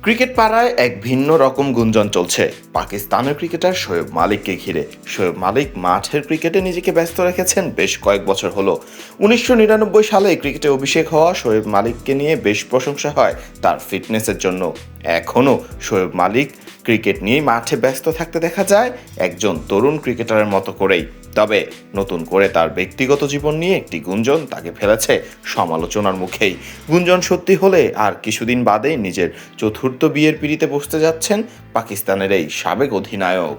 Cricket পাড়ায় এক ভিন্ন রকম গুঞ্জন চলছে পাকিস্তানের ক্রিকেটার শোয়েব মালিককে ঘিরে। শোয়েব মালিক মাঠের ক্রিকেটে নিজেকে ব্যস্ত রেখেছেন বেশ কয়েক বছর হলো। 1999 সালে ক্রিকেটে অভিষেক হওয়া শোয়েব মালিককে নিয়ে বেশ প্রশংসা হয় তার ফিটনেসের জন্য। এখনও শোয়েব মালিক ক্রিকেট নিয়েই মাঠে ব্যস্ত থাকতে দেখা যায় একজন তরুণ ক্রিকেটারের মতো করেই। তবে নতুন করে তার ব্যক্তিগত জীবন নিয়ে একটি গুঞ্জন তাকে ফেলেছে সমালোচনার মুখেই। গুঞ্জন সত্যি হলে আর কিছুদিন বাদেই নিজের চতুর্থ বিয়ের পিঁড়িতে বসতে যাচ্ছেন পাকিস্তানের এই সাবেক অধিনায়ক।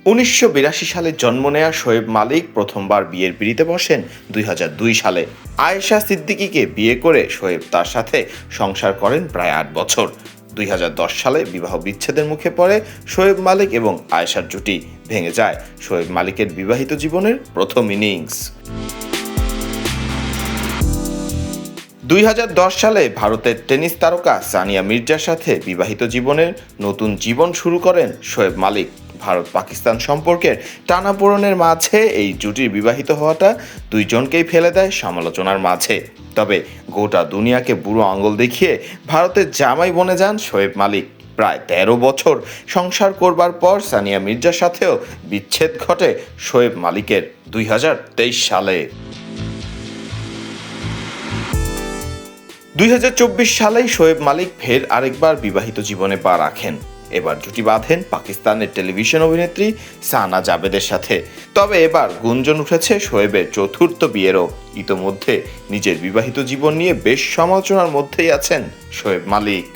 1982 সালে জন্ম নেয়া শোয়েব মালিক প্রথমবার বিয়ের পিঁড়িতে বসেন 2002 সালে। আয়েশা সিদ্দিকীকে বিয়ে করে শোয়েব তার সাথে সংসার করেন প্রায় 8 বছর। 2010 সালে বিবাহ বিচ্ছেদের মুখে পড়ে শোয়েব মালিক এবং আয়েশার জুটি। ভেঙে যায় শোয়েব মালিকের বিবাহিত জীবনের প্রথম ইনিংস। 2010 সালে ভারতের টেনিস তারকা সানিয়া মির্জার সাথে বিবাহিত জীবনের নতুন জীবন শুরু করেন শোয়েব মালিক। ভারত পাকিস্তান সম্পর্কের টানাপোড়েনের মাঝে এই জুটির বিবাহিত হওয়াটা দুইজনকেই ফেলে দেয় সমালোচনার মাঝে। তবে গোটা দুনিয়াকে বুড়ো আঙুল দেখিয়ে ভারতের জামাই বনে যান শোয়েব মালিক। প্রায় 13 বছর সংসার করবার পর সানিয়া মির্জার সাথেও বিচ্ছেদ ঘটে শোয়েব মালিকের 2023 সালে। 2024 সালেই শোয়েব মালিক ফের আরেকবার বিবাহিত জীবনে পা রাখেন। এবার জুটি বাঁধেন পাকিস্তানের টেলিভিশন অভিনেত্রী সানা জাভেদের সাথে। তবে এবার গুঞ্জন উঠেছে শোয়েবের চতুর্থ বিয়েরও। ইতোমধ্যে নিজের বিবাহিত জীবন নিয়ে বেশ সমালোচনার মধ্যেই আছেন শোয়েব মালিক।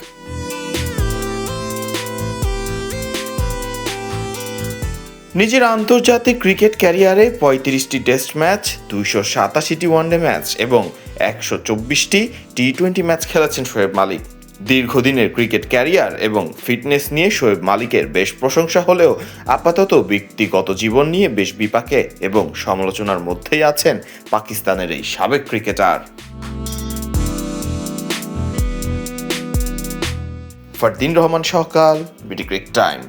নিজের আন্তর্জাতিক ক্রিকেট ক্যারিয়ারে 35টি টেস্ট ম্যাচ, 287টি ওয়ানডে ম্যাচ এবং 124টি টি-20 ম্যাচ খেলেছেন শোয়েব মালিক। দীর্ঘদিনের ক্রিকেট ক্যারিয়ার এবং ফিটনেস নিয়ে শোয়েব মালিকের বেশ প্রশংসা হলেও আপাতত ব্যক্তিগত জীবন নিয়ে বেশ বিপাকে এবং সমালোচনার মধ্যেই আছেন পাকিস্তানের এই সাবেক ক্রিকেটার। ফারদিন রহমান সকাল, বিডি ক্রিক টাইম।